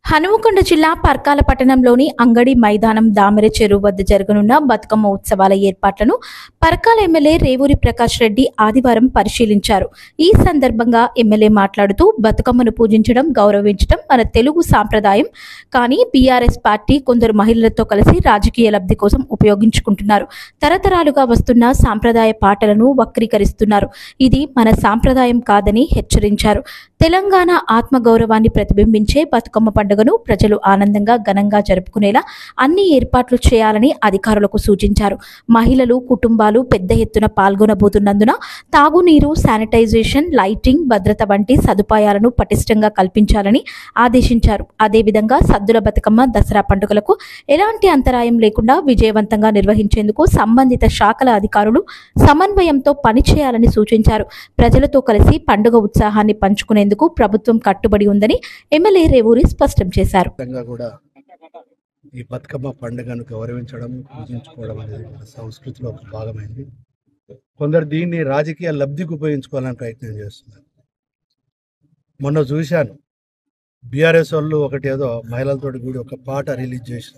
హనుమకొండ జిల్లా పర్కాల పట్టణంలోని అంగడి మైదానం దామెర చెరువు వద్ద జరగనున్న బతుకమ్మ ఉత్సవాల ఏర్పాట్లను పర్కాల ఎమ్మెల్యే రేవూరి ప్రకాష్ రెడ్డి ఆదివారం పరిశీలించారు. ఈ సందర్భంగా ఎమ్మెల్యే మాట్లాడుతూ బతుకమ్మను పూజించడం, గౌరవించడం మన తెలుగు సాంప్రదాయం. కానీ బీఆర్ఎస్ పార్టీ కొందరు మహిళలతో కలిసి రాజకీయ లబ్ధి కోసం ఉపయోగించుకుంటున్నారు. తరతరాలుగా వస్తున్న సాంప్రదాయ పాటలను వక్రీకరిస్తున్నారు. ఇది మన సాంప్రదాయం కాదని హెచ్చరించారు. తెలంగాణ ఆత్మగౌరవాన్ని ప్రతిబింబించే బతుకమ్మ పండుగను ప్రజలు ఆనందంగా ఘనంగా జరుపుకునేలా అన్ని ఏర్పాట్లు చేయాలని అధికారులకు సూచించారు. మహిళలు, కుటుంబాలు పెద్ద ఎత్తున పాల్గొనబోతున్నందున తాగునీరు, శానిటైజేషన్, లైటింగ్, భద్రత వంటి సదుపాయాలను పటిష్టంగా కల్పించాలని ఆదేశించారు. అదేవిధంగా సద్దుల బతుకమ్మ, దసరా పండుగలకు ఎలాంటి అంతరాయం లేకుండా విజయవంతంగా నిర్వహించేందుకు సంబంధిత శాఖల అధికారులు సమన్వయంతో పనిచేయాలని సూచించారు. ప్రజలతో కలిసి పండుగ ఉత్సాహాన్ని పంచుకునేందుకు ప్రభుత్వం కట్టుబడి ఉందని ఎమ్మెల్యే రేవూరి స్పష్టం చేశారు. ఈ బతుకమ్మ పండుగను గౌరవించడం, పూజించుకోవడం అనేది మన సంస్కృతిలో ఒక భాగమైంది. కొందరు దీన్ని రాజకీయ లబ్ధికి ఉపయోగించుకోవాలని ప్రయత్నం చేస్తున్నారు. మొన్న చూశాను, బీఆర్ఎస్ వాళ్ళు ఒకటేదో మహిళలతో కూడి ఒక పాట రిలీజ్ చేసిన,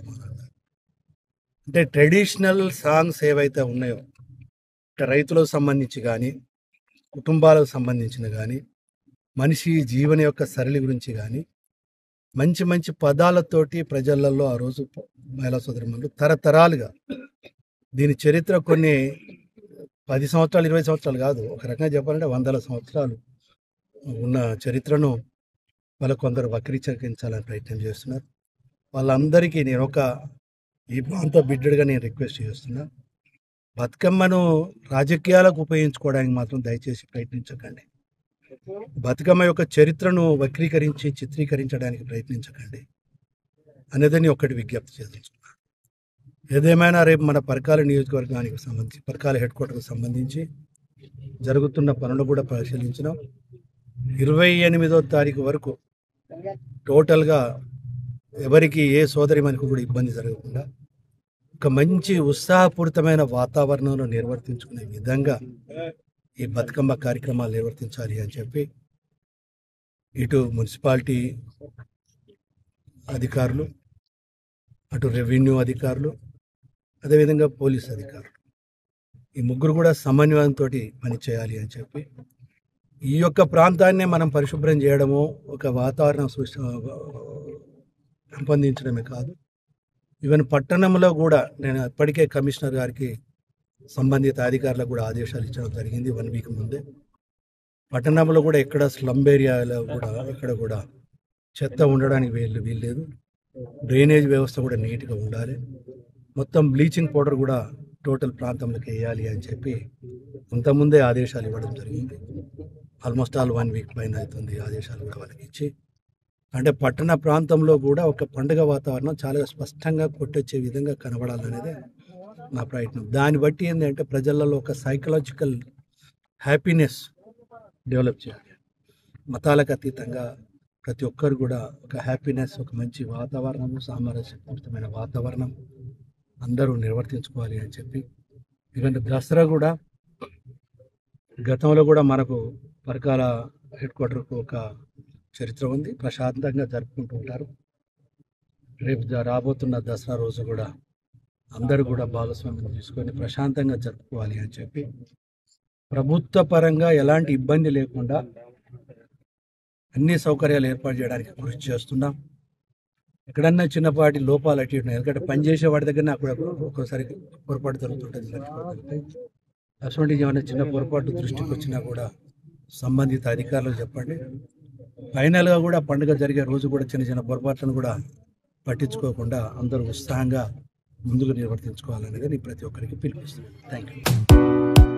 అంటే ట్రెడిషనల్ సాంగ్స్ ఏవైతే ఉన్నాయో, అంటే రైతులకు సంబంధించి కానీ, కుటుంబాలకు సంబంధించిన కానీ, మనిషి జీవన యొక్క సరళి గురించి కానీ మంచి మంచి పదాలతోటి ప్రజలలో ఆ రోజు మహిళా సోదరిమణులు తరతరాలుగా దీని చరిత్ర కొన్ని 10 సంవత్సరాలు 20 సంవత్సరాలు కాదు, ఒక రకంగా చెప్పాలంటే 100 సంవత్సరాలు ఉన్న చరిత్రను వాళ్ళ కొందరు వక్రీకరించాలని ప్రయత్నం చేస్తున్నారు. వాళ్ళందరికీ నేను ఈ ప్రాంత బిడ్డగా నేను రిక్వెస్ట్ చేస్తున్నా, బతుకమ్మను రాజకీయాలకు ఉపయోగించుకోవడానికి మాత్రం దయచేసి ప్రయత్నించకండి. బతుకమ్మ యొక్క చరిత్రను వక్రీకరించి చిత్రీకరించడానికి ప్రయత్నించకండి అనేదని ఒకటి విజ్ఞప్తి చేస్తున్నాను. ఏదేమైనా రేపు మన పర్కాల నియోజకవర్గానికి సంబంధించి, పర్కాల హెడ్ క్వార్టర్కి సంబంధించి జరుగుతున్న పనులు కూడా పరిశీలించినాం. 28వ తారీఖు వరకు టోటల్గా ఎవరికి ఏ సోదరి మనకు కూడా ఇబ్బంది జరగకుండా ఒక మంచి ఉత్సాహపూరితమైన వాతావరణంలో నిర్వర్తించుకునే విధంగా ఈ బతుకమ్మ కార్యక్రమాలు నిర్వర్తించాలి అని చెప్పి ఇటు మున్సిపాలిటీ అధికారులు, అటు రెవెన్యూ అధికారులు, అదేవిధంగా పోలీస్ అధికారులు, ఈ ముగ్గురు కూడా సమన్వయంతో పనిచేయాలి అని చెప్పి ఈ యొక్క ప్రాంతాన్నే మనం పరిశుభ్రం చేయడము, ఒక వాతావరణం పెంపొందించడమే కాదు, ఈవెన్ పట్టణంలో కూడా నేను ఇప్పటికే కమిషనర్ గారికి సంబంధిత అధికారులకు కూడా ఆదేశాలు ఇచ్చడం జరిగింది 1 వీక్ ముందే. పట్టణంలో కూడా ఎక్కడ స్లమ్ ఏరియాలో కూడా ఎక్కడ కూడా చెత్త ఉండడానికి వీల్లేదు. డ్రైనేజ్ వ్యవస్థ కూడా నీట్గా ఉండాలి. మొత్తం బ్లీచింగ్ పౌడర్ కూడా టోటల్ ప్రాంతంలోకి వేయాలి అని చెప్పి అంతకుముందే ఆదేశాలు ఇవ్వడం జరిగింది. ఆల్మోస్ట్ 1 వీక్ పైన అవుతుంది ఆదేశాలు కూడా వాళ్ళకి ఇచ్చి. అంటే పట్టణ ప్రాంతంలో కూడా ఒక పండుగ వాతావరణం చాలా స్పష్టంగా కొట్టొచ్చే విధంగా కనబడాలనేదే నా ప్రయత్నం. దాన్ని బట్టి ఏంటంటే ప్రజలలో ఒక సైకలాజికల్ హ్యాపీనెస్ డెవలప్ చేయాలి. మతాలకు అతీతంగా ప్రతి ఒక్కరు కూడా ఒక హ్యాపీనెస్, ఒక మంచి వాతావరణం, సామరస్యపూరితమైన వాతావరణం అందరూ నిర్వర్తించుకోవాలి అని చెప్పి. ఎందుకంటే దసరా కూడా గతంలో కూడా మనకు పర్కాల హెడ్ క్వార్టర్కు ఒక చరిత్ర ఉంది, ప్రశాంతంగా జరుపుకుంటూ ఉంటారు. రేపు రాబోతున్న దసరా రోజు కూడా అందరూ కూడా భాగస్వామ్యం తీసుకొని ప్రశాంతంగా జరుపుకోవాలి అని చెప్పి ప్రభుత్వ పరంగా ఎలాంటి ఇబ్బంది లేకుండా అన్ని సౌకర్యాలు ఏర్పాటు చేయడానికి కృషి చేస్తున్నాం. ఎక్కడన్నా చిన్నపాటి లోపాలు అటు ఉన్నాయి, ఎందుకంటే పనిచేసే వాడి దగ్గర అక్కడ ఒక్కోసారి పొరపాటు జరుగుతుంటుంది. అటువంటి ఏమైనా చిన్న పొరపాటు దృష్టికి వచ్చినా కూడా సంబంధిత అధికారులకు చెప్పండి. ఫైనల్గా కూడా పండుగ జరిగే రోజు కూడా చిన్న చిన్న పొరపాట్లను కూడా పట్టించుకోకుండా అందరూ ఉత్సాహంగా ముందుకు నిర్వర్తించుకోవాలనేది ప్రతి ఒక్కరికి పిలుపుస్తున్నాను. Thank you.